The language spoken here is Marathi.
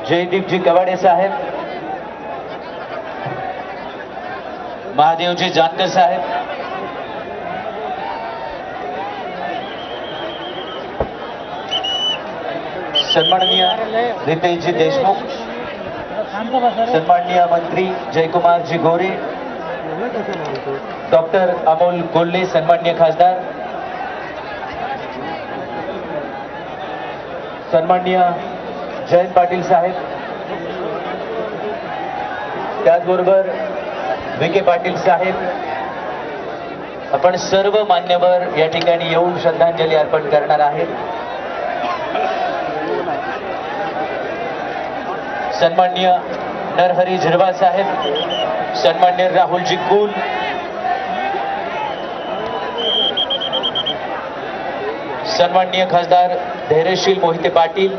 जयदीपजी कवाडे साहेब, महादेवजी जानकर साहेब, सन्माननीय रितेशजी देशमुख, सन्माननीय मंत्री जयकुमारजी गोरे, डॉक्टर अमोल कोल्हे, सन्माननीय खासदार, सन्माननीय जयंत पाटील साहेब, त्याचबरोबर विखे पाटील साहेब, आपण सर्व मान्यवर या ठिकाणी येऊन श्रद्धांजली अर्पण करणार आहेत. सन्माननीय नरहरी झिरवाल साहेब, सन्माननीय राहुलजी कुल, सन्माननीय खासदार धैर्यशील मोहिते पाटील,